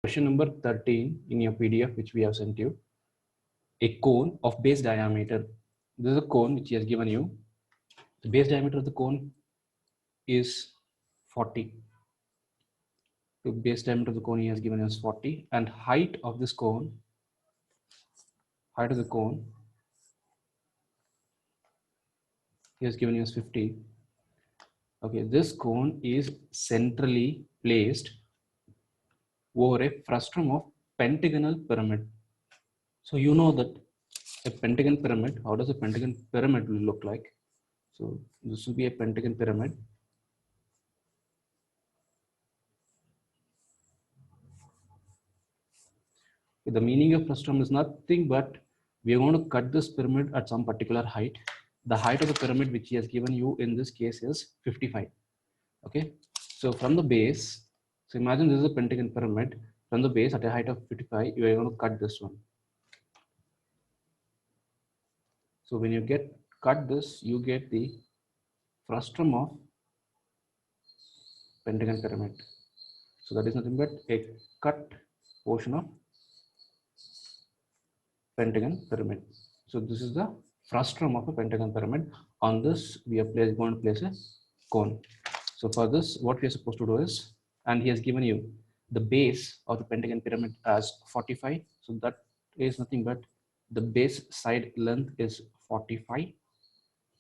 Question number 13 in your PDF, which we have sent you. A cone of base diameter. This is a cone which he has given you. The base diameter of the cone is 40. The base diameter of the cone he has given us 40, and height of this cone, height of the cone, he has given us 50. Okay, this cone is centrally placed over a frustum of pentagonal pyramid. So you know that a pentagon pyramid, how does a pentagon pyramid will look like? So this will be a pentagon pyramid. The meaning of frustum is nothing but we are going to cut this pyramid at some particular height. The height of the pyramid which he has given you in this case is 55. Okay, so from the base, so imagine this is a pentagon pyramid. From the base at a height of 55, you are going to cut this one. So when you cut this, you get the frustum of pentagon pyramid. So that is nothing but a cut portion of pentagon pyramid. So this is the frustum of a pentagon pyramid. On this, we are going to place a cone. So for this, what we are supposed to do is, and he has given you the base of the pentagon pyramid as 45. So that is nothing but the base side length is 45.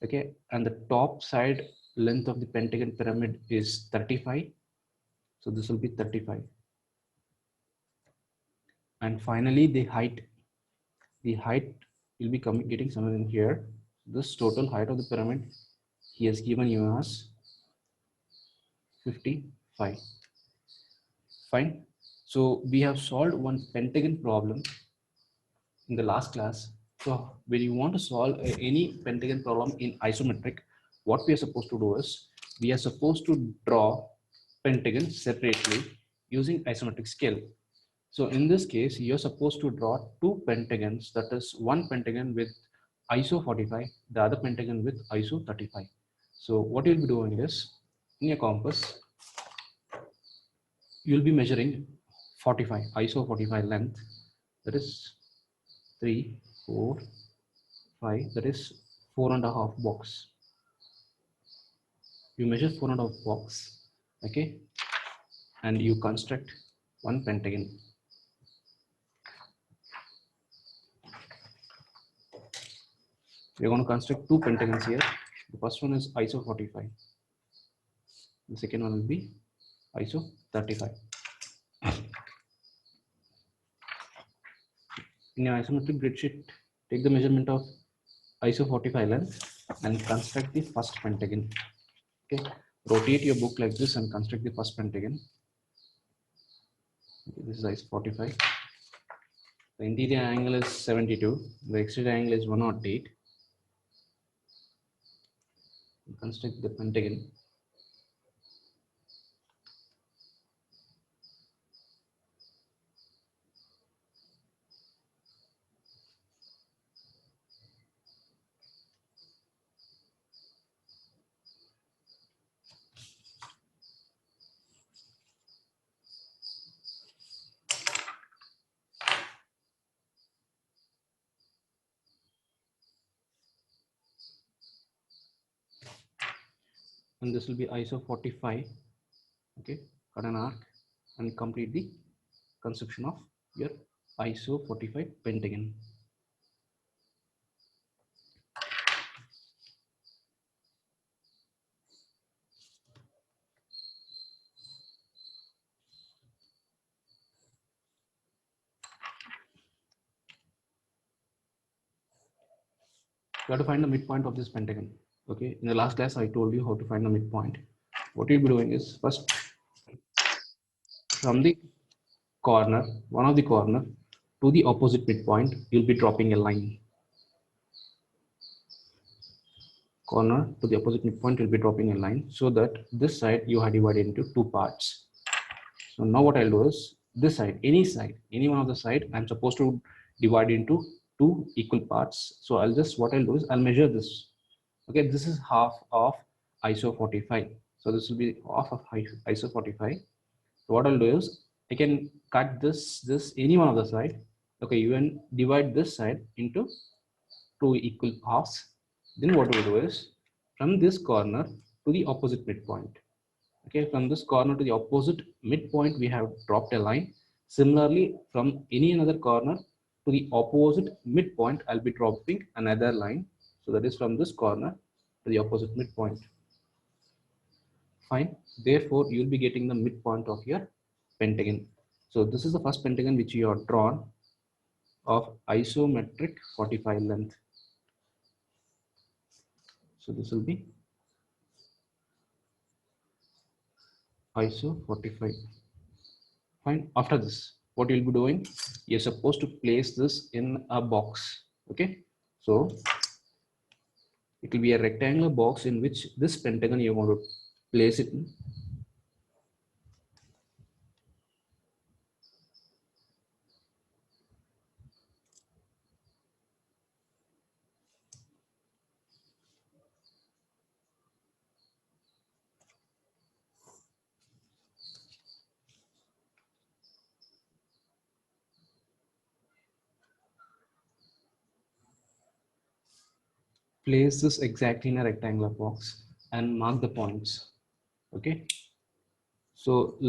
Okay, and the top side length of the pentagon pyramid is 35. So this will be 35. And finally, the height will be getting somewhere in here. This total height of the pyramid he has given you as 55. Fine. So we have solved one pentagon problem in the last class. So when you want to solve any pentagon problem in isometric, what we are supposed to do is we are supposed to draw pentagon separately using isometric scale. So in this case, you're supposed to draw two pentagons, that is one pentagon with ISO 45, the other pentagon with ISO 35. So what you'll be doing is, in your compass, you'll be measuring 45, ISO 45 length, that is 3, 4, 5, that is 4.5 box. You measure 4.5 box, okay, and you construct one pentagon. We're going to construct two pentagons here. The first one is ISO 45. The second one will be ISO 35. In your isometric grid sheet, take the measurement of ISO 45 length and construct the first pentagon. Okay, rotate your book like this and construct the first pentagon. Okay, this is ISO 45. The interior angle is 72. The exterior angle is 108. Construct the pentagon. And this will be ISO 45. Okay, cut an arc and complete the construction of your ISO 45 pentagon. You have to find the midpoint of this pentagon. Okay, in the last class I told you how to find the midpoint. What you'll be doing is, first from the corner, one of the corner to the opposite midpoint, you'll be dropping a line. Corner to the opposite midpoint, you'll be dropping a line, so that this side you have divided into two parts. So now what I'll do is, this side, any one of the side, I'm supposed to divide into two equal parts. So what I'll do is I'll measure this. Okay, this is half of ISO 45. So this will be half of ISO 45. So what I'll do is I can cut this any one of the side. Okay, you can divide this side into two equal halves. Then what we do is from this corner to the opposite midpoint. Okay, from this corner to the opposite midpoint, we have dropped a line. Similarly, from any another corner to the opposite midpoint, I'll be dropping another line. So that is from this corner to the opposite midpoint. Fine. Therefore, you'll be getting the midpoint of your pentagon. So this is the first pentagon which you have drawn of isometric 45 length. So this will be ISO 45. Fine. After this, what you'll be doing, you're supposed to place this in a box. Okay. So it will be a rectangular box in which this pentagon you want to place it in. Place this exactly in a rectangular box and mark the points. Okay. So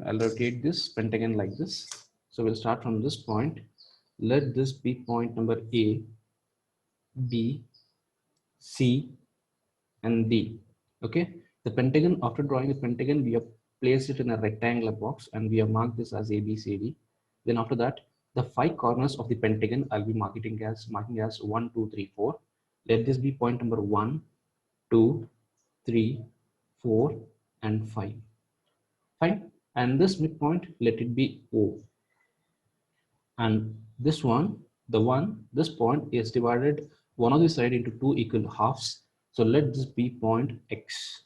I'll rotate this pentagon like this. So we'll start from this point. Let this be point number A, B, C, and D. Okay. The pentagon, after drawing the pentagon, we have placed it in a rectangular box and we have marked this as A, B, C, D. Then after that, the 5 corners of the pentagon, I'll be marking as 1, 2, 3, 4. Let this be point number 1, 2, 3, 4, and 5. Fine. And this midpoint, let it be O. And this one, this point is divided one of the side into two equal halves. So let this be point X.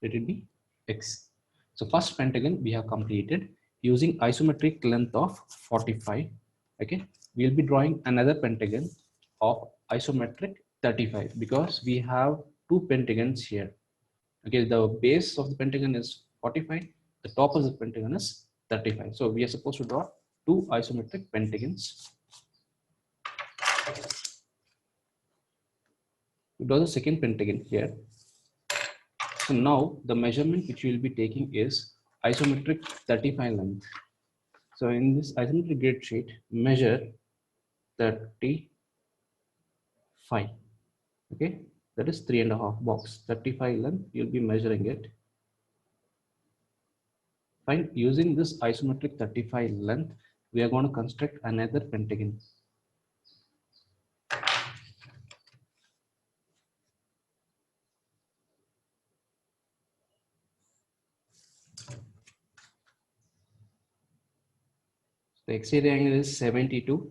Let it be X. So first pentagon we have completed using isometric length of 45. Okay. We'll be drawing another pentagon of isometric 35 because we have two pentagons here. Okay, the base of the pentagon is 45, the top of the pentagon is 35. So we are supposed to draw two isometric pentagons. We draw the second pentagon here. So now the measurement which we will be taking is isometric 35 length. So in this isometric grid sheet, measure 35. Okay, that is 3.5 box. 35 length, you'll be measuring it. Fine. Using this isometric 35 length, we are going to construct another pentagon. The exterior angle is 72.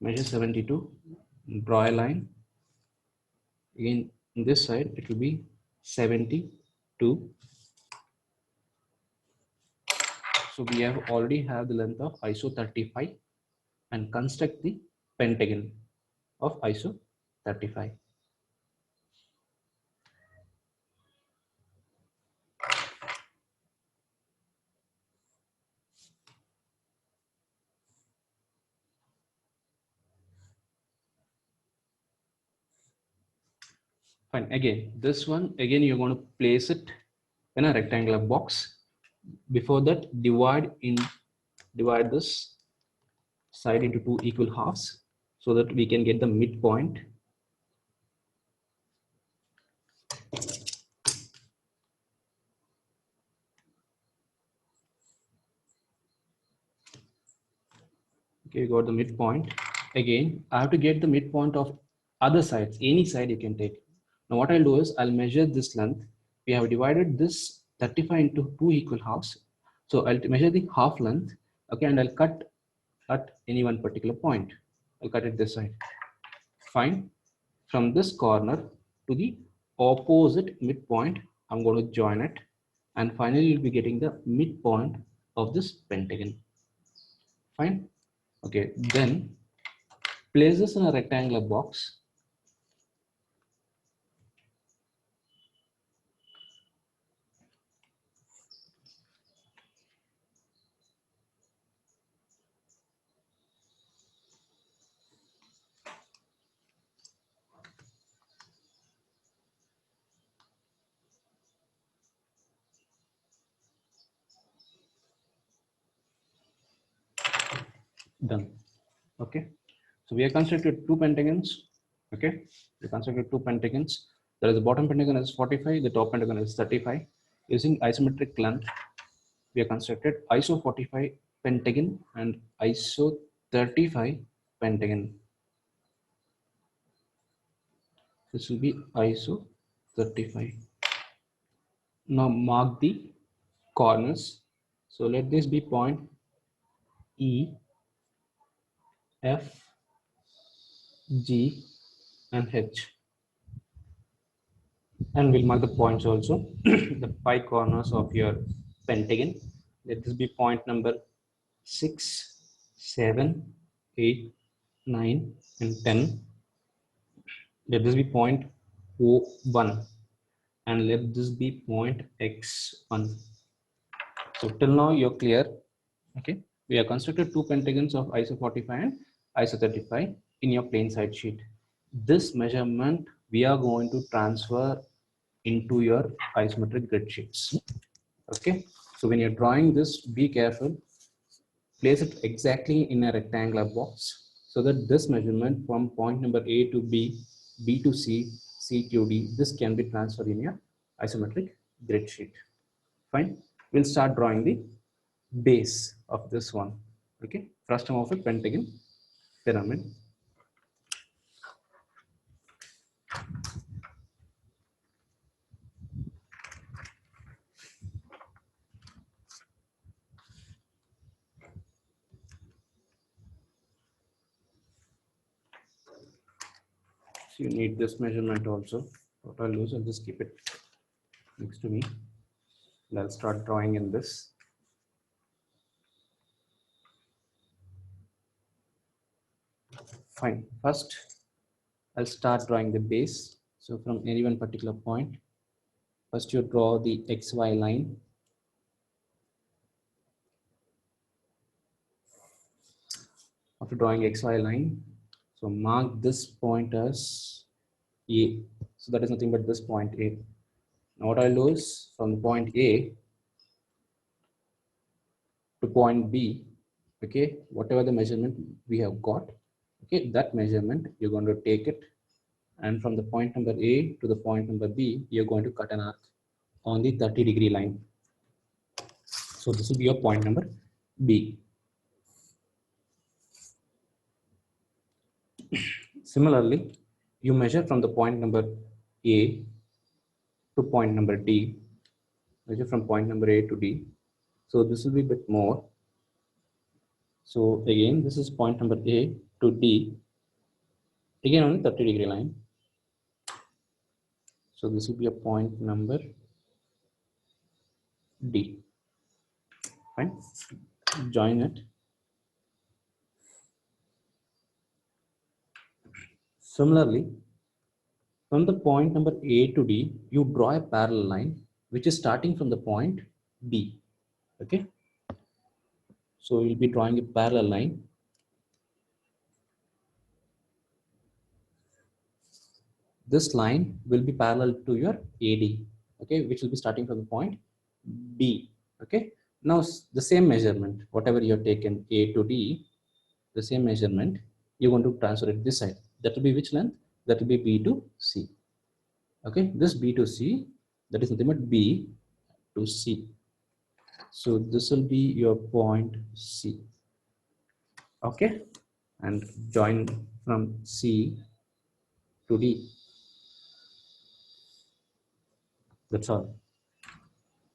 Measure 72. Draw a line. Again, on this side, it will be 72. So we have already have the length of ISO 35 and construct the pentagon of ISO 35. Fine. Again, this one, again, you're going to place it in a rectangular box. Before that, divide this side into two equal halves so that we can get the midpoint. Okay, you got the midpoint. Again, I have to get the midpoint of other sides. Any side you can take. Now what I'll do is I'll measure this length. We have divided this 35 into two equal halves. So I'll measure the half length. Okay, and I'll cut at any one particular point. I'll cut it this side. Fine. From this corner to the opposite midpoint, I'm going to join it. And finally, you'll be getting the midpoint of this pentagon. Fine. Okay, then place this in a rectangular box. Done. Okay. So we are constructed two pentagons. Okay. We constructed two pentagons. There is the bottom pentagon is 45, the top pentagon is 35. Using isometric length, we have constructed ISO 45 pentagon and ISO 35 pentagon. This will be ISO 35. Now mark the corners. So let this be point E, F, G, and H. And we'll mark the points also, the 5 corners of your pentagon. Let this be point number 6, 7, 8, 9, and 10. Let this be point O1 and let this be point X1. So till now you're clear. Okay, we have constructed two pentagons of ISO 45 and ISO 35 in your plain side sheet. This measurement we are going to transfer into your isometric grid sheets. Okay, so when you're drawing this, be careful. Place it exactly in a rectangular box so that this measurement from point number A to B, B to C, C to D, this can be transferred in your isometric grid sheet. Fine. We'll start drawing the base of this one. Okay, frustum of a pentagon pyramid. So you need this measurement also. What I'll do is I'll just keep it next to me. And I'll start drawing in this. Fine. First, I'll start drawing the base. So from any one particular point, first you draw the XY line. After drawing XY line, so mark this point as A. So that is nothing but this point A. Now what I'll do is from the point A to point B, okay, whatever the measurement we have got, okay, that measurement you're going to take it, and from the point number A to the point number B, you're going to cut an arc on the 30-degree line. So this will be your point number B. Similarly, you measure from the point number A to point number D, measure from point number A to D. So this will be a bit more. So again, this is point number A to D, again on the 30-degree line. So this will be a point number D. Fine. Join it. Similarly, from the point number A to D, you draw a parallel line which is starting from the point B. Okay. So you'll be drawing a parallel line. This line will be parallel to your AD, okay, which will be starting from the point B. Okay. Now the same measurement, whatever you have taken A to D, the same measurement, you're going to transfer it this side. That will be which length? That will be B to C. Okay, this B to C, that is nothing but B to C. So this will be your point C. Okay, and join from C to D. That's all.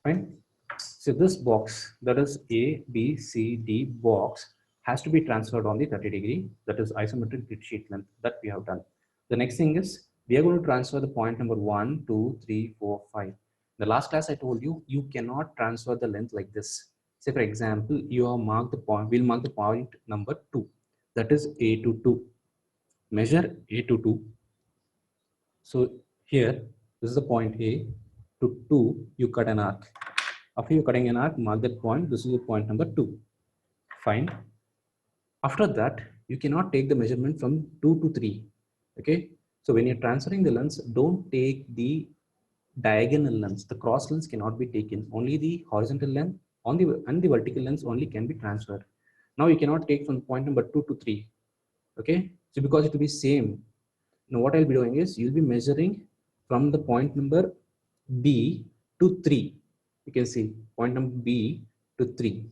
Fine. So this box, that is A, B, C, D box, has to be transferred on the 30-degree. That is isometric grid sheet length that we have done. The next thing is we are going to transfer the point number 1, 2, 3, 4, 5. The last class I told you, you cannot transfer the length like this. Say for example, you have marked the point, we'll mark the point number 2. That is A to 2. Measure A to 2. So here, this is the point A to 2, you cut an arc. After you cutting an arc, mark that point. This is the point number 2. Fine. After that, you cannot take the measurement from 2 to 3. Okay. So when you're transferring the lens, don't take the diagonal lens. The cross lens cannot be taken. Only the horizontal lens and the vertical lens only can be transferred. Now you cannot take from point number 2 to 3. Okay, so because it will be same. Now what I'll be doing is you'll be measuring from the point number B to 3. You can see point number B to 3.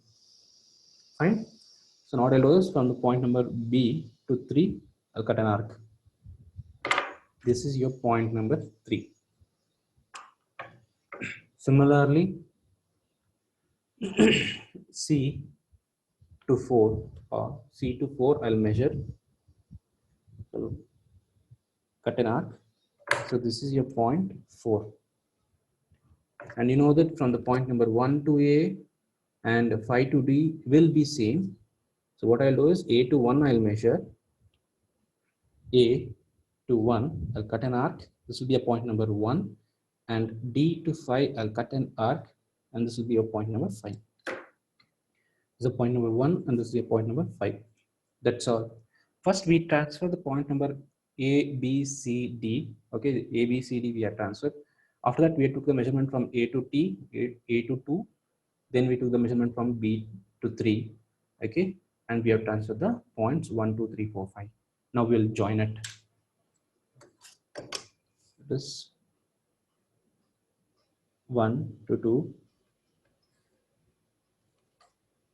Fine. So now what I'll do is from the point number B to 3, I'll cut an arc. This is your point number 3. Similarly, C to 4 or C to 4, I'll measure. So cut an arc. So this is your point 4. And you know that from the point number 1 to A and 5 to D will be same. So what I'll do is A to 1 I'll measure. A to 1 I'll cut an arc. This will be a point number 1. And D to 5 I'll cut an arc. And this will be a point number 5. This is a point number 1 and this is a point number 5. That's all. First we transfer the point number A, B, C, D. Okay, A, B, C, D we have transferred. After that we took the measurement from A to T, A to 2. Then we took the measurement from B to 3. Okay, and we have transferred the points 1, 2, 3, 4, 5. Now we'll join it. This 1 to 2,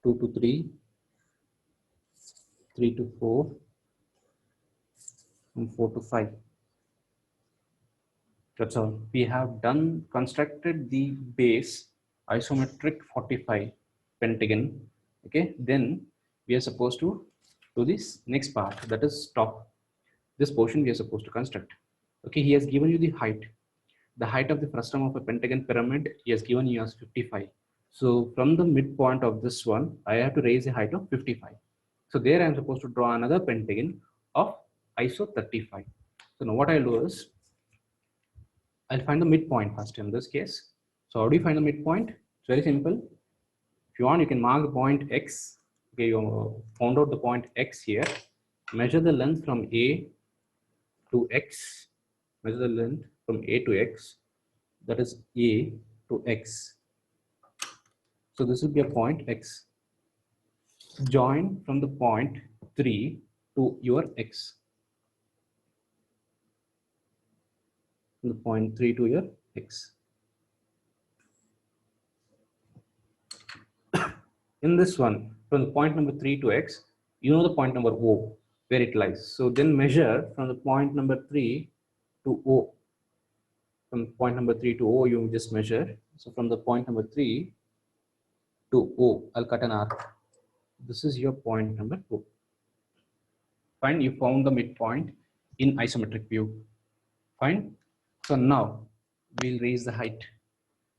2 to 3, 3 to 4, and 4 to 5. That's all. We have done constructed the base isometric 45 pentagon. Okay, then we are supposed to do this next part, that is top. This portion we are supposed to construct. Okay, he has given you the height. The height of the frustum of a pentagon pyramid he has given you as 55. So from the midpoint of this one, I have to raise a height of 55. So there I am supposed to draw another pentagon of ISO 35. So now what I'll do is I'll find the midpoint first in this case. So how do you find the midpoint? It's very simple. If you want, you can mark the point X. Okay, you found out the point X here. Measure the length from A to X. Measure the length from A to X. That is A to X. So this will be a point X. Join from the point 3 to your X. From the point 3 to your X. In this one, from the point number 3 to X, you know the point number O, where it lies. So then measure from the point number 3 to O. From point number 3 to O, you just measure. So from the point number 3 to O, I'll cut an arc. This is your point number 2. Fine, you found the midpoint in isometric view. Fine. So now we'll raise the height.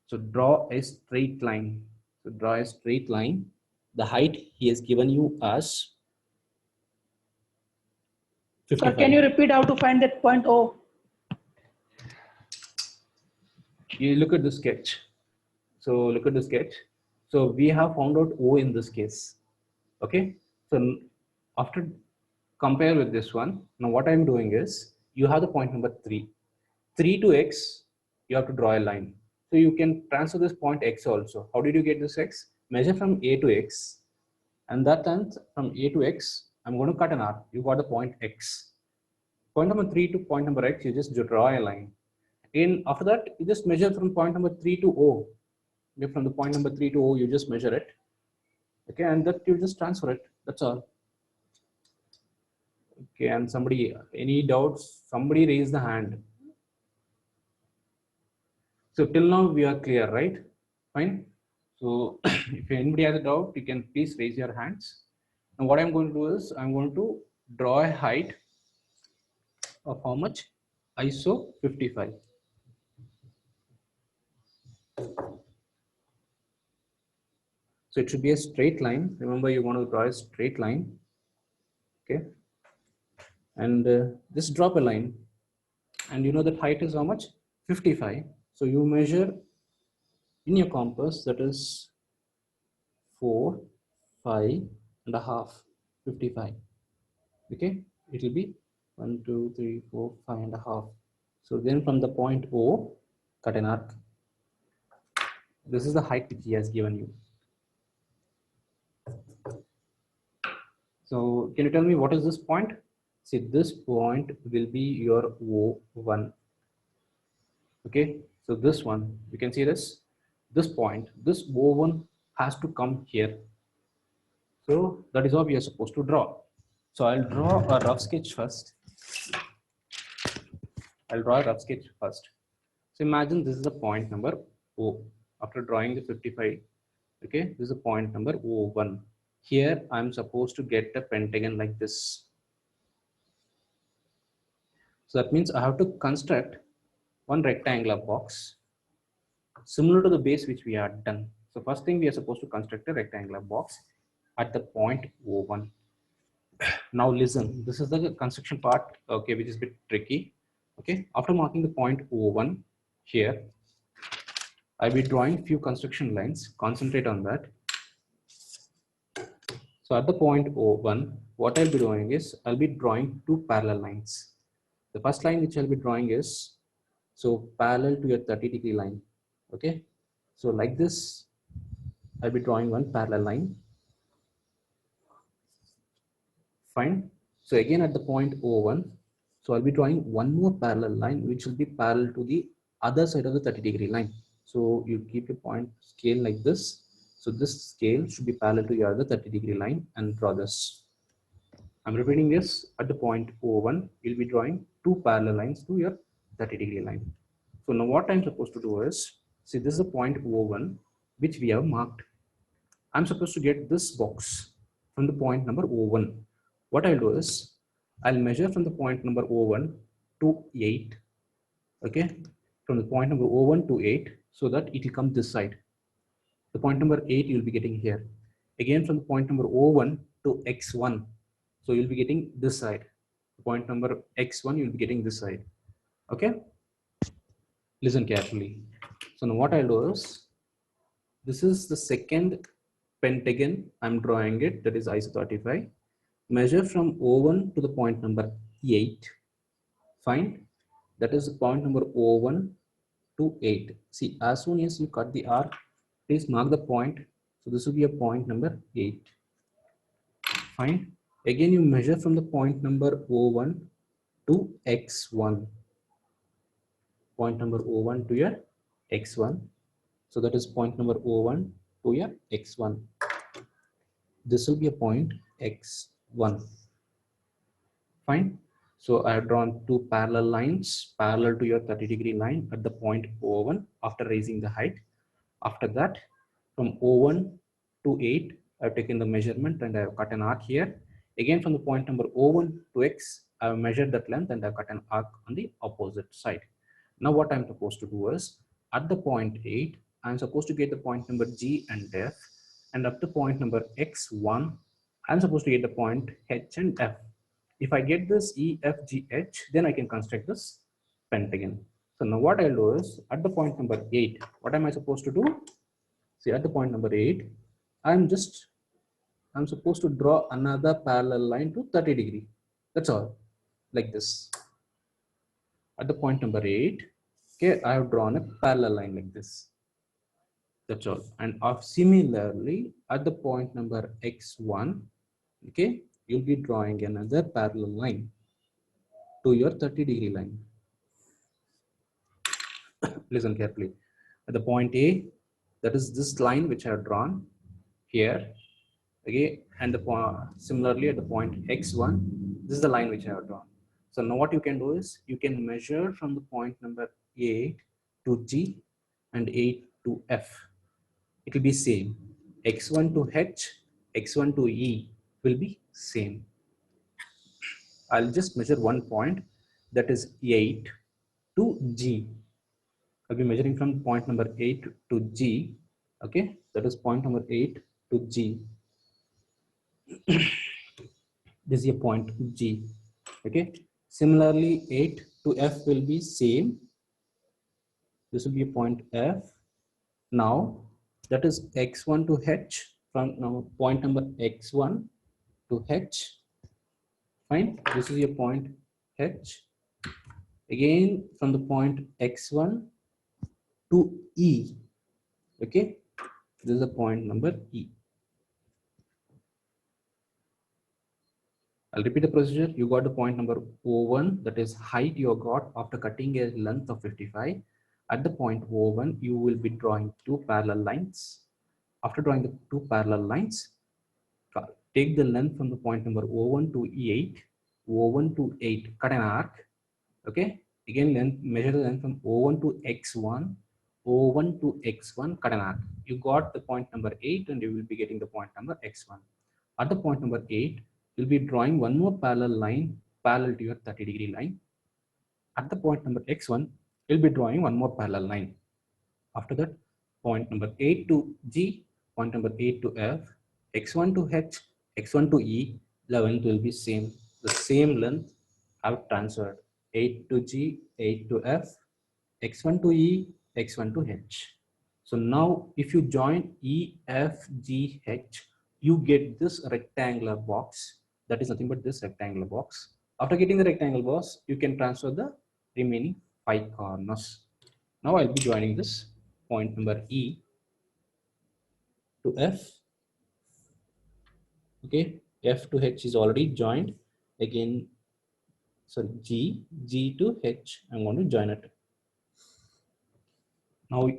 So draw a straight line. So draw a straight line. The height he has given you as 55. Sir, can you repeat how to find that point O? You look at the sketch. So look at the sketch. So we have found out O in this case. Okay. So after compare with this one, now what I'm doing is you have the point number 3. 3 to X, you have to draw a line. So you can transfer this point X also. How did you get this X? Measure from A to X. And that time from A to X, I'm going to cut an arc. You got the point X. Point number 3 to point number X, you just draw a line. And after that, you just measure from point number 3 to O. From the point number 3 to O, you just measure it. Okay, and that you just transfer it. That's all. Okay, and somebody, any doubts? Somebody raise the hand. So till now we are clear, right? Fine. So if anybody has a doubt, you can please raise your hands. Now what I'm going to do is I'm going to draw a height of how much? ISO 55. So it should be a straight line. Remember, you want to draw a straight line. Okay. And just drop a line. And you know that height is how much? 55. So you measure in your compass, that is 4, 5.5, 55. Okay, it will be 1, 2, 3, 4, 5.5. So then from the point O, cut an arc. This is the height which he has given you. So can you tell me what is this point? See, this point will be your O1. Okay, so this one, you can see this point, this O1 has to come here. So that is how we are supposed to draw. So I'll draw a rough sketch first. So imagine this is the point number O. After drawing the 55, okay, this is a point number O1. Here I'm supposed to get a pentagon like this. So that means I have to construct one rectangular box similar to the base which we had done. So first thing, we are supposed to construct a rectangular box at the point O1. Now listen, this is the construction part, okay, which is a bit tricky. Okay, after marking the point O1 here, I'll be drawing few construction lines. Concentrate on that. So at the point O1, what I'll be doing is I'll be drawing two parallel lines. The first line which I'll be drawing is so parallel to your 30-degree line. Okay, so like this, I'll be drawing one parallel line. Fine. So again at the point O1, so I'll be drawing one more parallel line which will be parallel to the other side of the 30-degree line. So you keep your point scale like this. So this scale should be parallel to your other 30-degree line and draw this. I'm repeating this. At the point O1, you'll be drawing two parallel lines to your 30-degree line. So now what I'm supposed to do is, see, this is the point O1 which we have marked. I'm supposed to get this box from the point number O1. What I'll do is, I'll measure from the point number O1 to 8. Okay, from the point number O1 to 8, so that it will come this side. The point number 8 you'll be getting here. Again from the point number O1 to X1, so you'll be getting this side. Point number X1 you'll be getting this side. Okay, listen carefully. So now what I'll do is, this is the second pentagon I'm drawing it, that is ISO 35. Measure from O1 to the point number 8. Fine, that is the point number O1 to 8. See, as soon as you cut the arc, please mark the point. So this will be a point number 8. Fine. Again, you measure from the point number O1 to X1. Point number O1 to your X1. So that is point number O1 to your X1. This will be a point X1. Fine. So I have drawn two parallel lines parallel to your 30-degree line at the point O1 after raising the height. After that, from O1 to 8, I've taken the measurement and I've cut an arc here. Again, from the point number O1 to X, I've measured that length and I've cut an arc on the opposite side. Now what I'm supposed to do is, at the point 8, I'm supposed to get the point number G and F, and up to point number X1, I'm supposed to get the point H and F. If I get this E, F, G, H, then I can construct this pentagon. So now what I'll do is, at the point number 8, what am I supposed to do? See, at the point number 8, I'm supposed to draw another parallel line to 30-degree. That's all, like this. At the point number 8, okay, I have drawn a parallel line like this. That's all. And similarly, at the point number X1, okay, you'll be drawing another parallel line to your 30-degree line. Listen carefully. At the point A, that is this line which I have drawn here. Okay, and similarly at the point X1, this is the line which I have drawn. So now what you can do is, you can measure from the point number A to G and 8 to F. It will be same. X1 to H, X1 to E will be same. I'll just measure one point, that is 8 to G. I'll be measuring from point number 8 to G. Okay, that is point number 8 to G. This is a point G. Okay, similarly 8 to F will be same. This will be a point F. Now that is X1 to H, from now point number X1 to H. Fine, this is your point H. Again from the point X1 to E. Okay, this is a point number E. I'll repeat the procedure. You got the point number O1, that is height you got after cutting a length of 55. At the point O1, you will be drawing two parallel lines. After drawing the two parallel lines, take the length from the point number O1 to E8, O1 to 8, cut an arc. Okay, again length, measure the length from O1 to X1, O1 to X1, cut an arc. You got the point number 8 and you will be getting the point number X1. At the point number 8, you'll be drawing one more parallel line parallel to your 30-degree line. At the point number X1, you'll be drawing one more parallel line. After that, point number 8 to G, point number 8 to F, X1 to H, X1 to E, 11 will be same. The same length have transferred. 8 to G, 8 to F, X1 to E, X1 to H. So now if you join E, F, G, H, you get this rectangular box. That is nothing but this rectangular box. After getting the rectangle box, you can transfer the remaining 5 corners. Now I'll be joining this point number E to F. Okay, F to H is already joined. Again, sorry, G to H, I'm going to join it. Now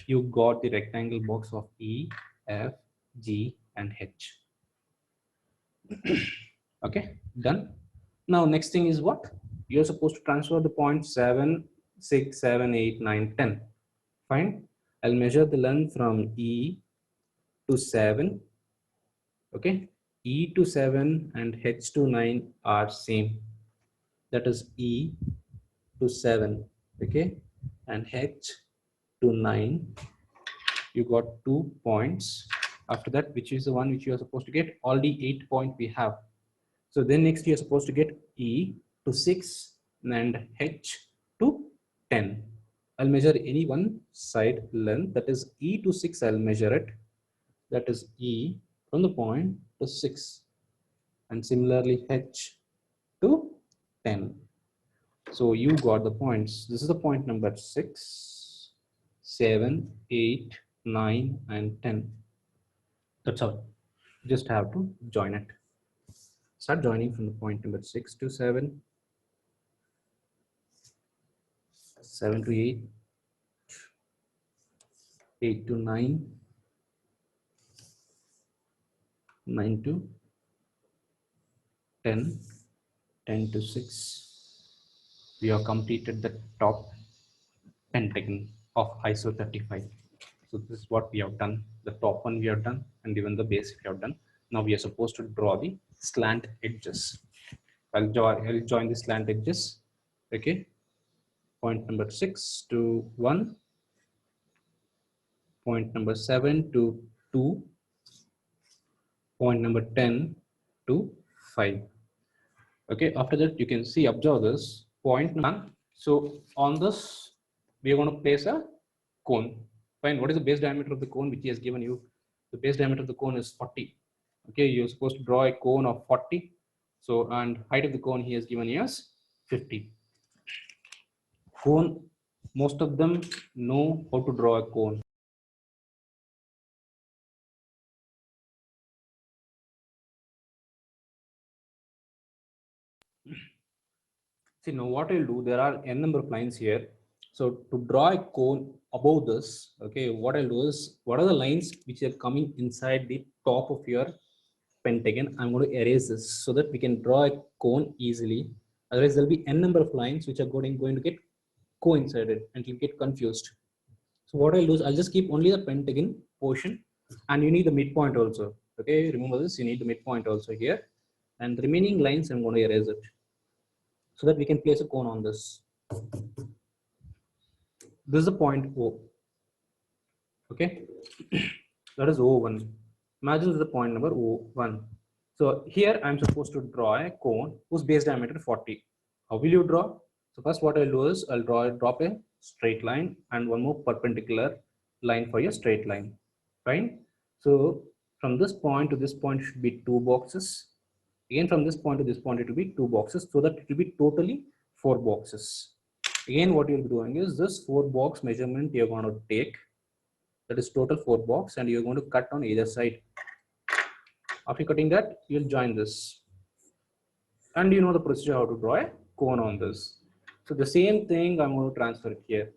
you got the rectangle box of E, F, G, and H. Okay, done. Now next thing is what? You're supposed to transfer the points 7, 6, 7, 8, 9, 10. Fine. I'll measure the length from E to 7. Okay. E to 7 and H to 9 are same. That is E to 7. Okay. And H to 9. You got 2 points. After that, which is the one which you are supposed to get? Already 8 points we have. So then next you are supposed to get E to 6 and H to 10. I'll measure any one side length, that is E to 6, I'll measure it. That is E from the point to 6. And similarly H to 10. So you got the points. This is the point number 6, 7, 8, 9, and 10. That's all. Just have to join it. Start joining from the point number 6 to 7, 7 to 8, 8 to 9, 9 to 10, 10 to 6. We have completed the top pentagon of ISO 35. So this is what we have done. The top one we have done, and even the base we have done. Now we are supposed to draw the slant edges. I'll join the slant edges. Okay. Point number 6 to 1. Point number 7 to 2. Point number 10 to 5. Okay, after that you can see, observe this point 1. So on this we are going to place a cone. Fine. What is the base diameter of the cone which he has given you? The base diameter of the cone is 40. Okay, you're supposed to draw a cone of 40. So, and height of the cone he has given you as 50. Cone, most of them know how to draw a cone. See, now what I'll do, there are n number of lines here. So to draw a cone above this, okay, what I'll do is, what are the lines which are coming inside the top of your pentagon? I'm going to erase this so that we can draw a cone easily. Otherwise, there'll be n number of lines which are going to get coincided and you'll get confused. So what I'll do is, I'll just keep only the pentagon portion, and you need the midpoint also. Okay, remember this, you need the midpoint also here, and the remaining lines I'm going to erase it so that we can place a cone on this. This is the point O. Okay, that is O1. Imagine this is the point number O1. So here I'm supposed to draw a cone whose base diameter 40. How will you draw? So first what I'll do is, I'll drop a straight line and one more perpendicular line for your straight line. Fine. So from this point to this point should be 2 boxes. Again, from this point to this point it will be 2 boxes, so that it will be totally 4 boxes. Again, what you'll be doing is, this 4 box measurement you're going to take, that is total 4 box, and you're going to cut on either side. After cutting that, you'll join this. And you know the procedure how to draw a cone on this. So the same thing I'm going to transfer it here.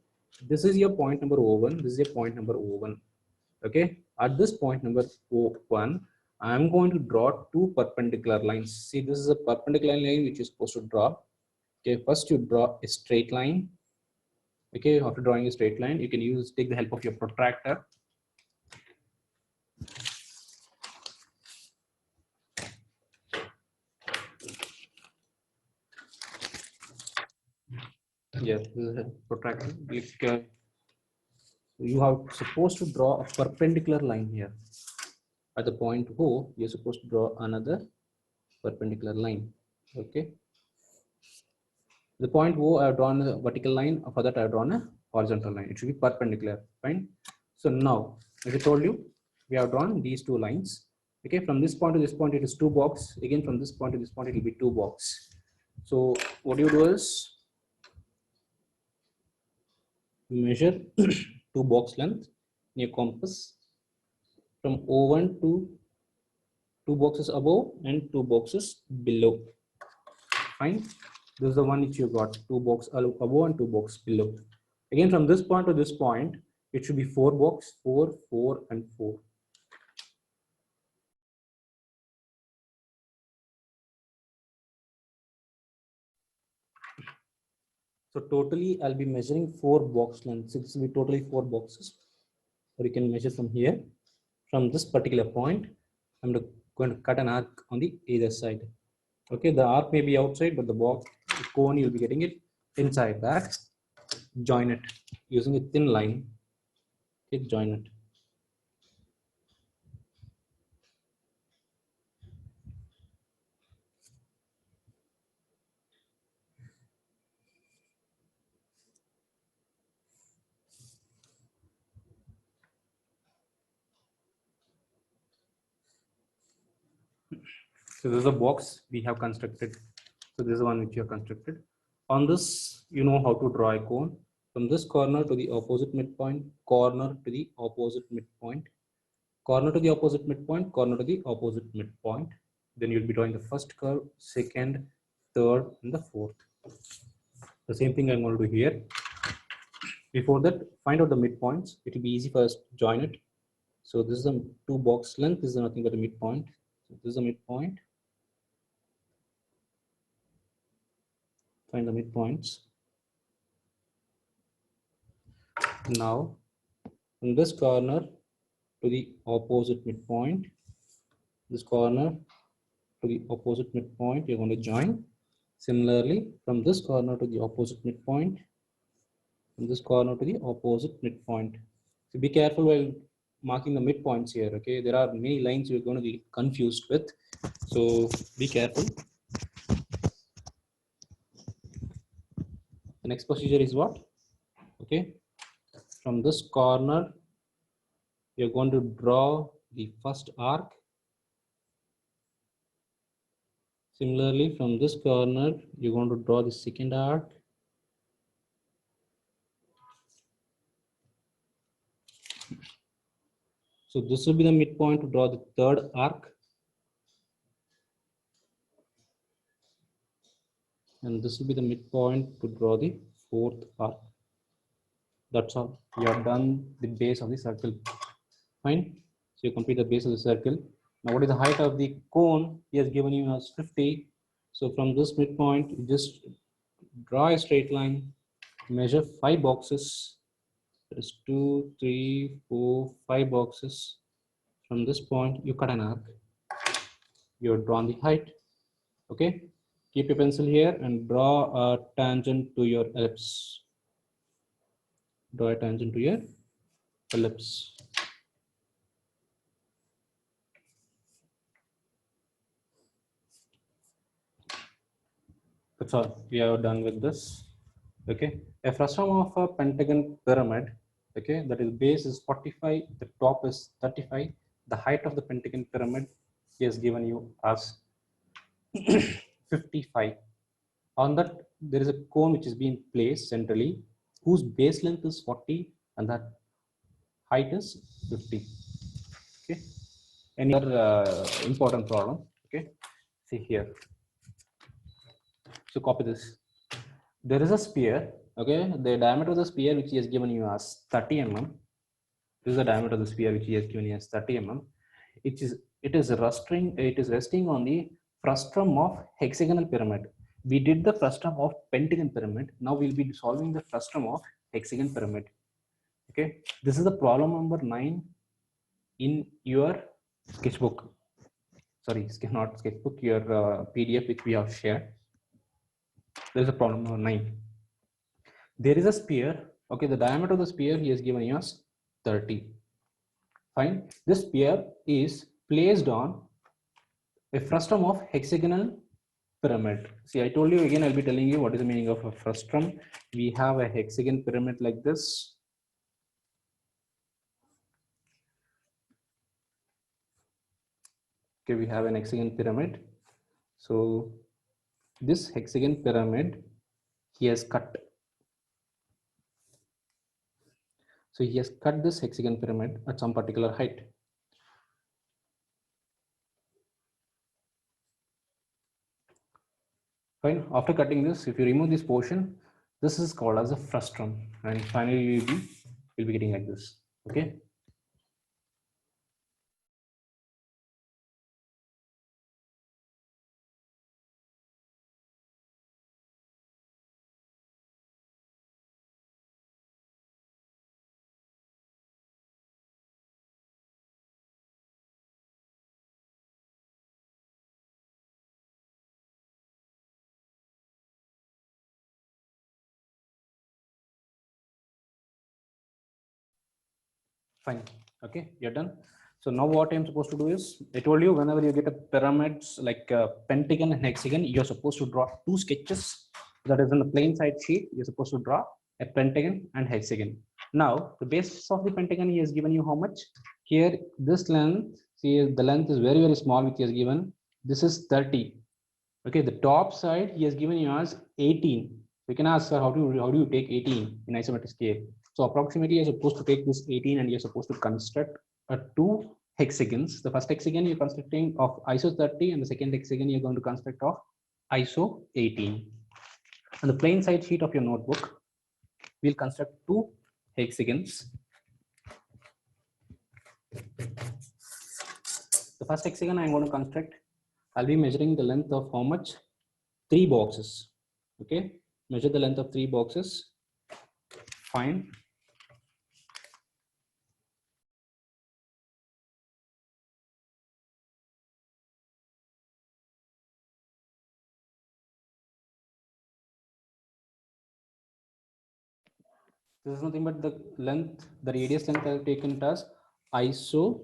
This is your point number O1. This is your point number O1. Okay. At this point number O1, I'm going to draw two perpendicular lines. See, this is a perpendicular line which you're supposed to draw. Okay. First, you draw a straight line. Okay. After drawing a straight line, you can take the help of your protractor. Yes, this is a protractor. You are supposed to draw a perpendicular line here. At the point O, you're supposed to draw another perpendicular line. Okay. The point O, I have drawn a vertical line. For that, I have drawn a horizontal line. It should be perpendicular. Fine. So now, as I told you, we have drawn these two lines. Okay. From this point to this point, it is 2 box. Again, from this point to this point, it will be 2 box. So what you do is measure 2 box length in your compass from O1 to 2 boxes above and 2 boxes below. Fine. This is the one which you got, 2 box above and 2 box below. Again, from this point to this point, it should be 4 box, 4, 4, and 4. So totally, I'll be measuring 4 box lengths. This will be totally 4 boxes. Or you can measure from here. From this particular point, I'm going to cut an arc on the either side. Okay, the arc may be outside, but the cone, you'll be getting it inside that. Join it using a thin line. Okay, join it. So this is a box we have constructed. So this is one which you have constructed. On this, you know how to draw a cone. From this corner to the opposite midpoint, corner to the opposite midpoint, corner to the opposite midpoint, corner to the opposite midpoint. Then you'll be drawing the first curve, second, third, and the fourth. The same thing I'm going to do here. Before that, find out the midpoints. It will be easy for us to join it. So this is a 2 box length. This is nothing but a midpoint. So this is a midpoint. Find the midpoints. Now, from this corner to the opposite midpoint, this corner to the opposite midpoint, you're going to join. Similarly, from this corner to the opposite midpoint, from this corner to the opposite midpoint. So be careful while marking the midpoints here. Okay, there are many lines you're going to be confused with. So be careful. The next procedure is what? Okay, from this corner, you're going to draw the first arc. Similarly, from this corner, you're going to draw the second arc. So this will be the midpoint to draw the third arc. And this will be the midpoint to draw the fourth arc. That's all. You have done the base of the circle. Fine. So you complete the base of the circle. Now what is the height of the cone? He has given you as 50. So from this midpoint, you just draw a straight line, measure 5 boxes. That is 2, 3, 4, 5 boxes. From this point, you cut an arc. You have drawn the height. Okay. Keep your pencil here and draw a tangent to your ellipse. Draw a tangent to your ellipse. That's all. We are done with this. Okay. A frustum of a pentagon pyramid. Okay. That is base is 45. The top is 35. The height of the pentagon pyramid he has given you as 55. On that, there is a cone which is being placed centrally, whose base length is 40 and that height is 50. Okay. Any other important problem? Okay. See here. So copy this. There is a sphere. Okay, the diameter of the sphere which he has given you as 30 mm. This is the diameter of the sphere which he has given you as 30 mm. It is resting on the frustum of hexagonal pyramid. We did the frustum of pentagon pyramid. Now we'll be solving the frustum of hexagon pyramid. Okay, this is the problem number 9 in your sketchbook. Sorry, not sketchbook, your PDF which we have shared. There is a problem number 9. There is a sphere. Okay, the diameter of the sphere he has given you as 30. Fine. This sphere is placed on a frustum of hexagonal pyramid. See, I told you again, I'll be telling you what is the meaning of a frustum. We have a hexagon pyramid like this. Okay, we have an hexagon pyramid. So this hexagon pyramid he has cut. So he has cut this hexagon pyramid at some particular height. Fine. After cutting this, if you remove this portion, this is called as a frustum, and finally you'll be getting like this. Okay. Fine. Okay, you're done. So now what I'm supposed to do is, I told you whenever you get a pyramids like a pentagon and hexagon, you're supposed to draw two sketches. That is on the plain side sheet. You're supposed to draw a pentagon and hexagon. Now the base of the pentagon he has given you how much? Here this length. See, the length is very very small which he has given. This is 30. Okay, the top side he has given you as 18. We can ask, sir, how do you take 18 in isometric scale? So approximately you're supposed to take this 18 and you're supposed to construct two hexagons. The first hexagon you're constructing of ISO 30 and the second hexagon you're going to construct of ISO 18. On the plain side sheet of your notebook, we'll construct two hexagons. The first hexagon I'm going to construct, I'll be measuring the length of how much? 3 boxes. Okay, measure the length of 3 boxes. Fine. This is nothing but the length, the radius length I have taken as ISO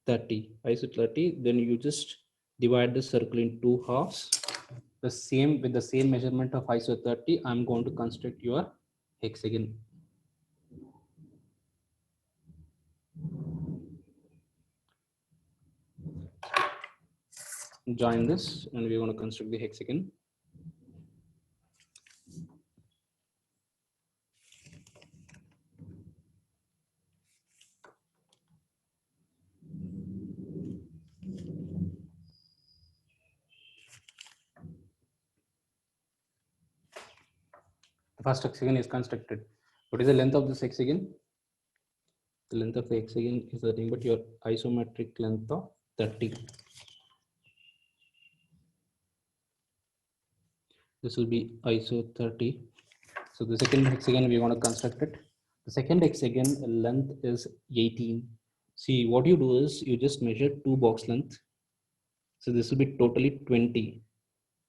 30. ISO 30. Then you just divide the circle in 2 halves. The same with the same measurement of ISO 30. I'm going to construct your hexagon. Join this, and we're going to construct the hexagon. The first hexagon is constructed. What is the length of this hexagon? The length of the hexagon is nothing but your isometric length of 30. This will be ISO 30. So the second hexagon we want to construct it. The second hexagon length is 18. See, what you do is you just measure 2 box length. So this will be totally 20.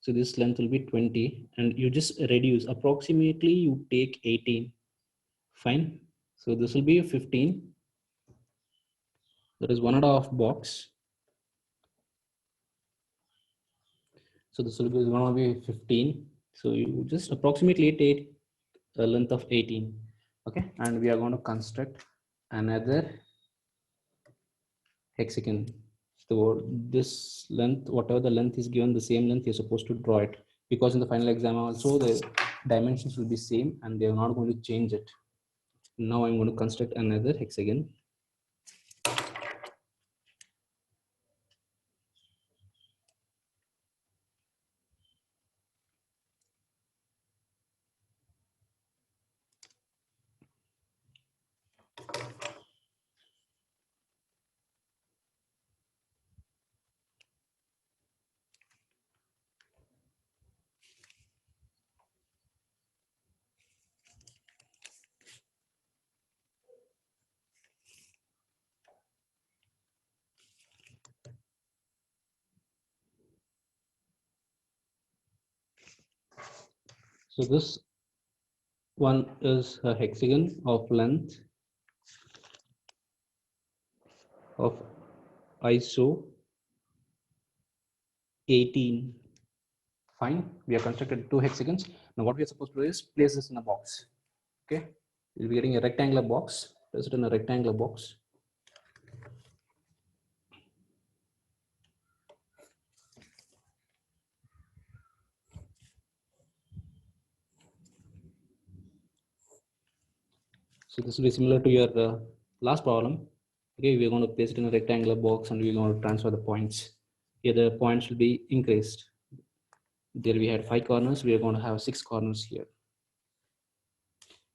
So this length will be 20, and you just reduce. Approximately you take 18. Fine. So this will be 15. That is 1.5 box. So this will be 15. So you just approximately take a length of 18. Okay, and we are going to construct another hexagon. So this length, whatever the length is given, the same length you're supposed to draw it, because in the final exam also the dimensions will be same and they're not going to change it. Now I'm going to construct another hexagon. So this one is a hexagon of length of ISO 18. Fine, we have constructed two hexagons. Now what we are supposed to do is place this in a box. Okay, you'll be getting a rectangular box. Place it in a rectangular box. So this will be similar to your last problem. Okay, we're going to place it in a rectangular box and we're going to transfer the points. Here the points will be increased. There we had 5 corners. We are going to have 6 corners here.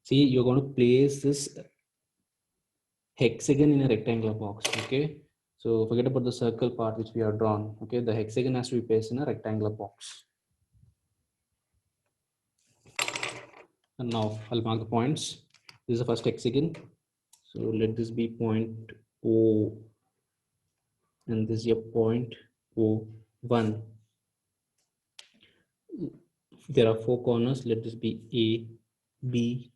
See, you're going to place this hexagon in a rectangular box. Okay, so forget about the circle part which we have drawn. Okay, the hexagon has to be placed in a rectangular box. And now I'll mark the points. This is the first hexagon. So let this be point O, and this is your point O1. There are 4 corners. Let this be A, B,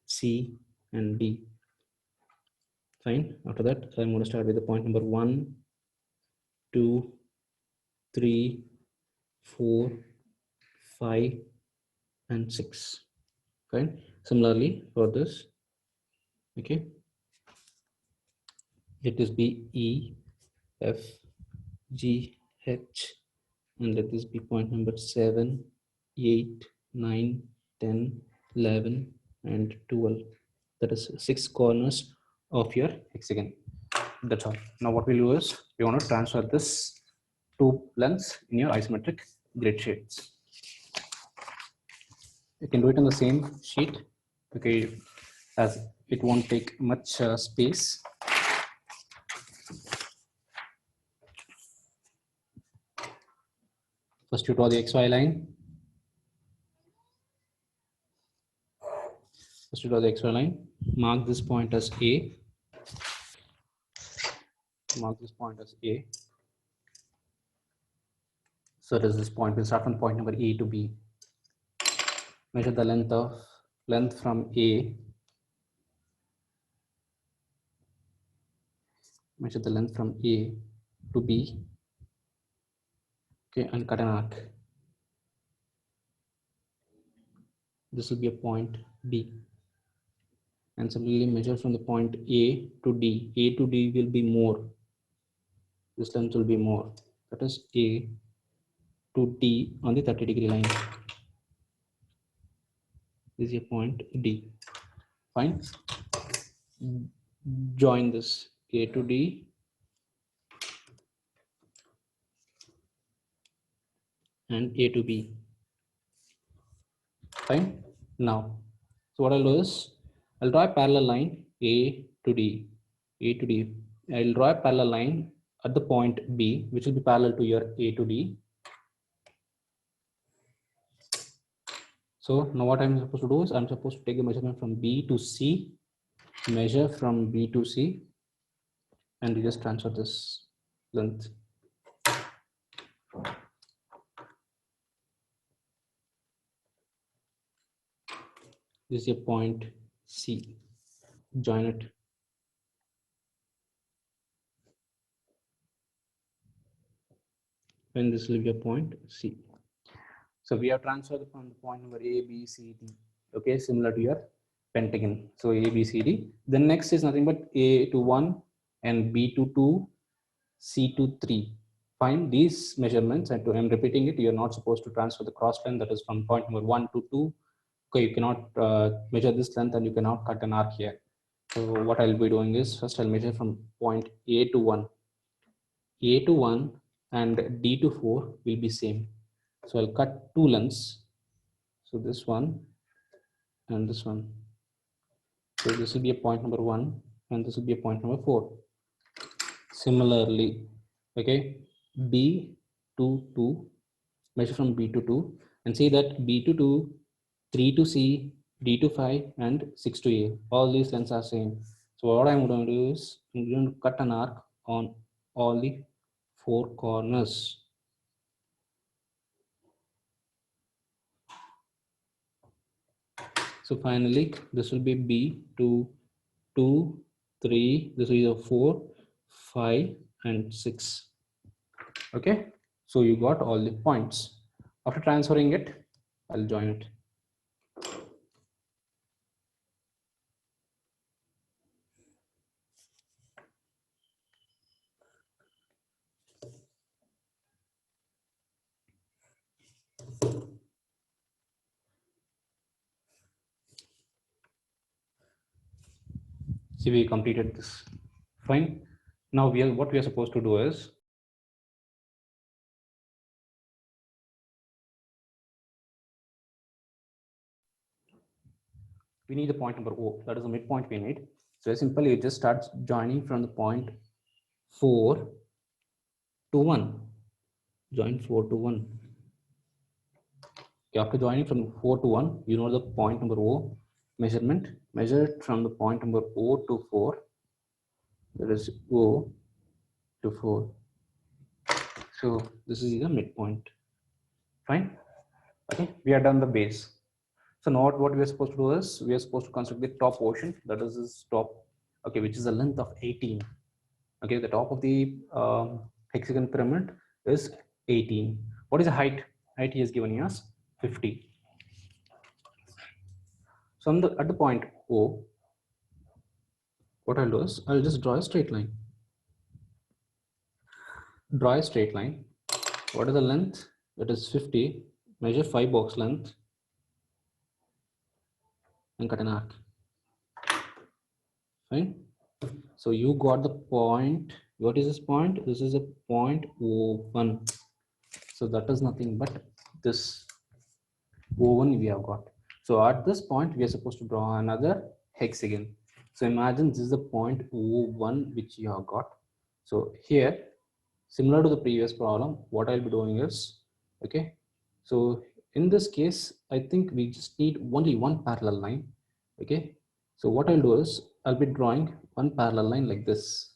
C, and D. Fine. After that, I'm going to start with the point number 1, 2, 3, 4, 5, and 6. Fine. Similarly for this, okay, let this be E, F, G, H, and let this be point number 7, 8, 9, 10, 11, and 12. That is 6 corners of your hexagon. That's all. Now what we'll do is we want to transfer this two lengths in your isometric grid sheets. You can do it on the same sheet, okay, as it won't take much space. First you draw the XY line. First you draw the XY line. Mark this point as A. Mark this point as A. So does this point, we'll start from point number A to B. Measure the length from A. Measure the length from A to B. Okay, and cut an arc. This will be a point B. And similarly measure from the point A to D. A to D will be more. This length will be more. That is A to D on the 30-degree line. This is your point D. Fine. Join this A to D and A to B. Fine. Now, so what I'll do is I'll draw a parallel line A to D. A to D. I'll draw a parallel line at the point B, which will be parallel to your A to D. So now what I'm supposed to do is I'm supposed to take the measurement from B to C, measure from B to C, and you just transfer this length. This is your point C. Join it. And this will be your point C. So we have transferred from the point number A, B, C, D. Okay, similar to your pentagon. So A, B, C, D. The next is nothing but A to 1 and B to 2, C to 3. Find these measurements, and I'm repeating it. You're not supposed to transfer the cross line, that is from point number 1 to 2. Okay, you cannot measure this length and you cannot cut an arc here. So what I'll be doing is first I'll measure from point A to 1. A to 1 and D to 4 will be same. So I'll cut two lengths. So this one and this one. So this will be a point number 1 and this will be a point number 4. Similarly, okay, B to 2, measure from B to 2 and see that B to 2, 3 to C, D to 5 and 6 to A. All these lengths are same. So what I'm going to do is I'm going to cut an arc on all the 4 corners. So finally, this will be B, 2, 2, 3, this is a 4, 5, and 6. Okay, so you got all the points. After transferring it, I'll join it. See, we completed this. Fine. Now what we are supposed to do is we need the point number O. That is the midpoint we need. So simply you just start joining from the point 4 to 1. Join 4 to 1. Okay, after joining from 4 to 1, you know the point number O measurement. Measure it from the point number O to 4. That is O to 4. So this is the midpoint. Fine. Okay, we are done the base. So now what we are supposed to do is we are supposed to construct the top portion. That is this top. Okay, which is a length of 18. Okay, the top of the hexagon pyramid is 18. What is the height? Height he has given us 50. So at the point O, what I'll do is I'll just draw a straight line. Draw a straight line. What is the length? That is 50. Measure 5 box length and cut an arc. Fine. So you got the point. What is this point? This is a point O1. So that is nothing but this O1 we have got. So at this point we are supposed to draw another hexagon. So imagine this is the point O1 which you have got. So here, similar to the previous problem, what I'll be doing is, okay, so in this case I think we just need only one parallel line. Okay, so what I'll do is I'll be drawing one parallel line like this.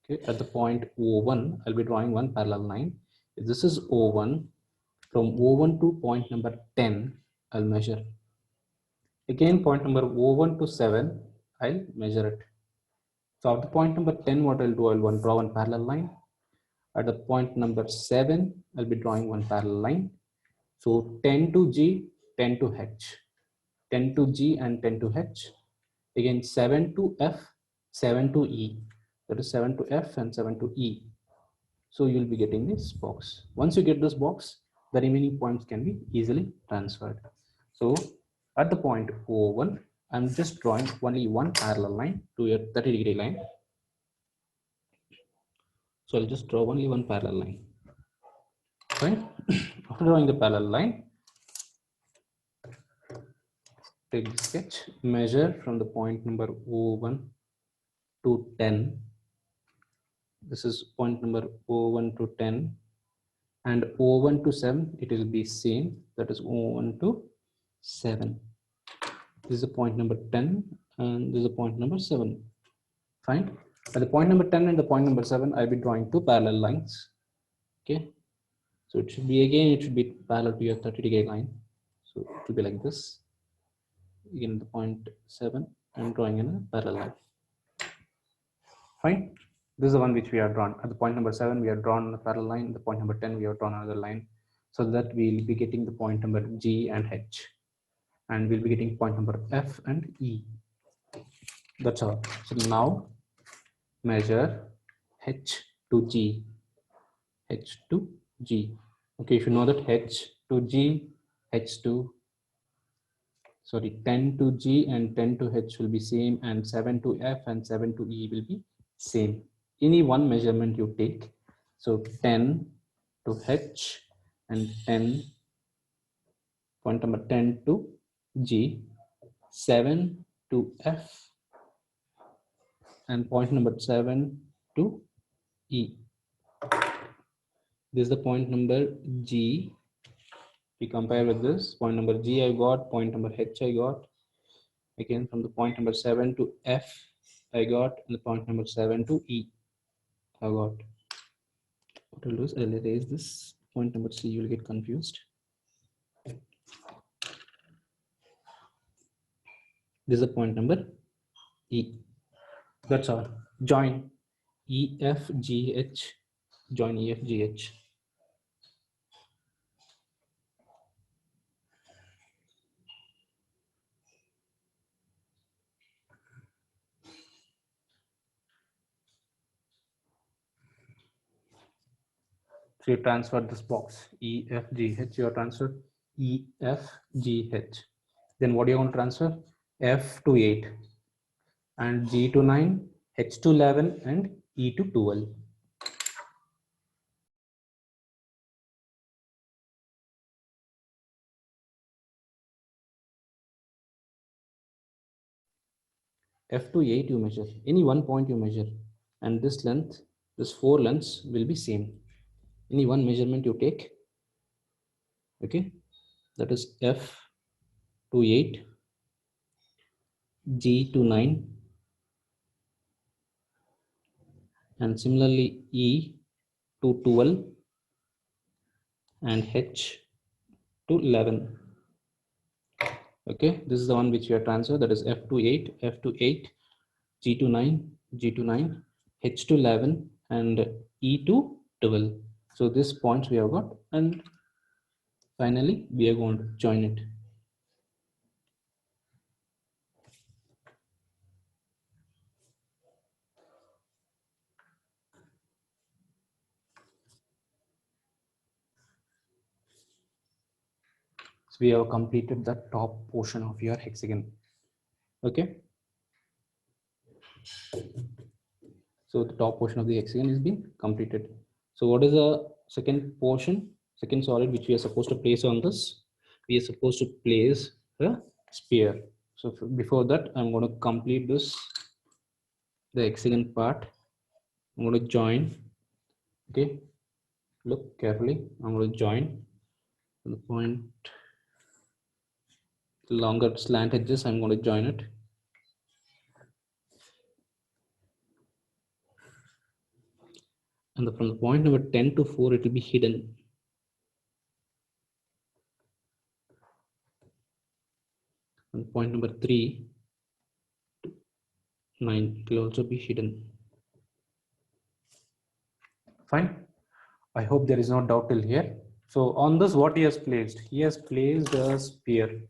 Okay, at the point O1 I'll be drawing one parallel line. If this is O1, from O1 to point number 10 I'll measure. Again point number O1 to 7 I'll measure it. So at the point number 10, what I'll do, I'll draw one parallel line. At the point number 7 I'll be drawing one parallel line. So 10 to G, 10 to H, 10 to G and 10 to H. Again 7 to F, 7 to E. That is 7 to F and 7 to E. So you'll be getting this box. Once you get this box, the remaining points can be easily transferred. So at the point O1, I'm just drawing only one parallel line to a 30-degree line. So I'll just draw only one parallel line. Right? After drawing the parallel line, take the sketch, measure from the point number O1 to 10. This is point number O1 to 10, and O1 to 7, it will be same. That is O1 to 7. This is the point number 10, and this is the point number 7. Fine. At the point number 10 and the point number 7, I'll be drawing two parallel lines. Okay. So it should be parallel to your 30-degree line. So it will be like this. Again, the point 7, I'm drawing in a parallel line. Fine. This is the one which we have drawn. At the point number 7, we have drawn a parallel line. The point number 10, we have drawn another line. So that we'll be getting the point number G and H. And we'll be getting point number F and E. That's all. So now measure H to G. H to G. Okay, if you know that H to G, H to, sorry, 10 to G and 10 to H will be same, and 7 to F and 7 to E will be same. Any one measurement you take. So 10 to H and 10, point number 10 to G, 7 to F, and point number 7 to E. This is the point number G. We compare with this point number G I got, point number H I got. Again, from the point number 7 to F I got, and the point number 7 to E I got. What I'll do is I'll erase this point number C, you'll get confused. This is the point number E. That's all. Join EFGH. Join EFGH. So you transfer this box EFGH. You transfer EFGH. Then what do you want to transfer? F to 8 and G to 9, H to 11, and E to 12. F to 8 you measure, any one point you measure, and this length, this 4 lengths will be same. Any one measurement you take, okay, that is F to 8, G to 9, and similarly E to 12 and H to 11. Okay, this is the one which you have transferred, that is F to 8, F to 8, G to 9, G to 9, H to 11, and E to 12. So these points we have got, and finally we are going to join it. So we have completed the top portion of your hexagon. Okay. So the top portion of the hexagon is being completed. So what is the second portion, second solid which we are supposed to place on this? We are supposed to place the sphere. So before that, I'm going to complete this, the hexagon part. I'm going to join. Okay. Look carefully. I'm going to join the point, longer slant edges. I'm going to join it. And from the point number 10 to 4, it will be hidden. And point number 3 to 9, it will also be hidden. Fine. I hope there is no doubt till here. So on this, what he has placed? He has placed a sphere.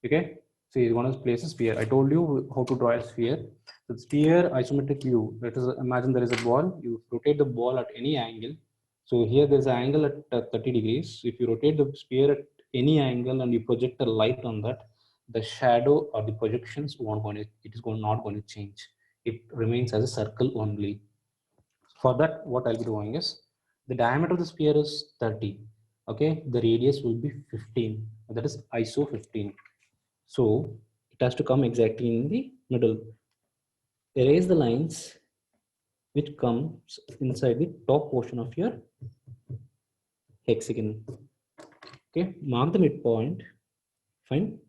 Okay. So he's going to place a sphere. I told you how to draw a sphere. The sphere isometric view. Let us imagine there is a ball. You rotate the ball at any angle. So here there's an angle at 30 degrees. If you rotate the sphere at any angle and you project a light on that, the shadow or the projections won't going to, it is not going to change. It remains as a circle only. For that, what I'll be doing is, the diameter of the sphere is 30. Okay, the radius will be 15. That is ISO 15. So it has to come exactly in the middle. Erase the lines which comes inside the top portion of your hexagon. Okay, mark the midpoint. Fine.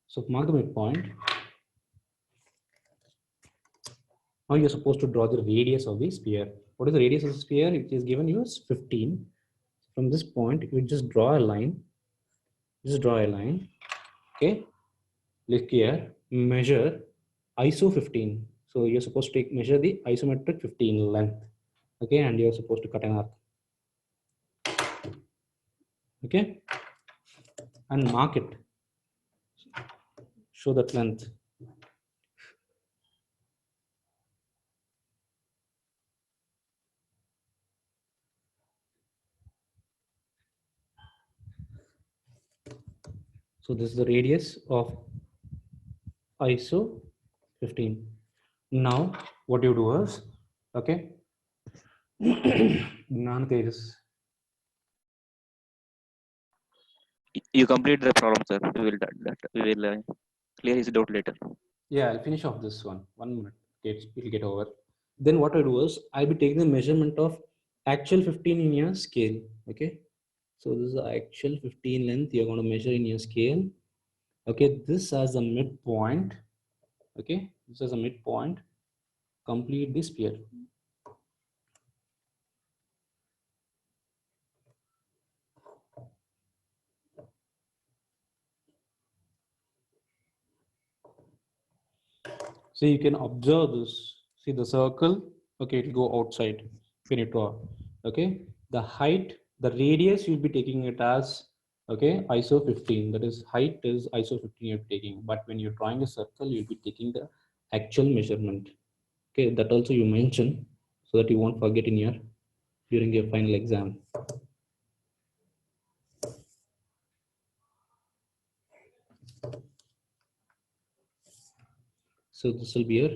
So mark the midpoint. Now you're supposed to draw the radius of the sphere. What is the radius of the sphere? It is given you as 15. From this point, you just draw a line. Just draw a line. Okay. Look here. Measure ISO 15. So you're supposed to measure the isometric 15 length. Okay, and you're supposed to cut an arc. Okay, and mark it. Show that length. So this is the radius of ISO 15. Now what you do is, okay, none cases. You complete the problem, sir. We will clear his doubt later. Yeah, I'll finish off this one. 1 minute. Okay, it'll get over. Then what I do is, I'll be taking the measurement of actual 15 in your scale. Okay, so this is the actual 15 length you're going to measure in your scale. Okay, this as a midpoint. Okay, this is a midpoint. Complete this sphere. So you can observe this. See the circle. Okay, it'll go outside when you draw. Okay, the height, the radius, you'll be taking it as okay ISO 15. That is height is ISO 15 you're taking. But when you're drawing a circle, you'll be taking the actual measurement. Okay, that also you mention so that you won't forget in your during your final exam. So this will be your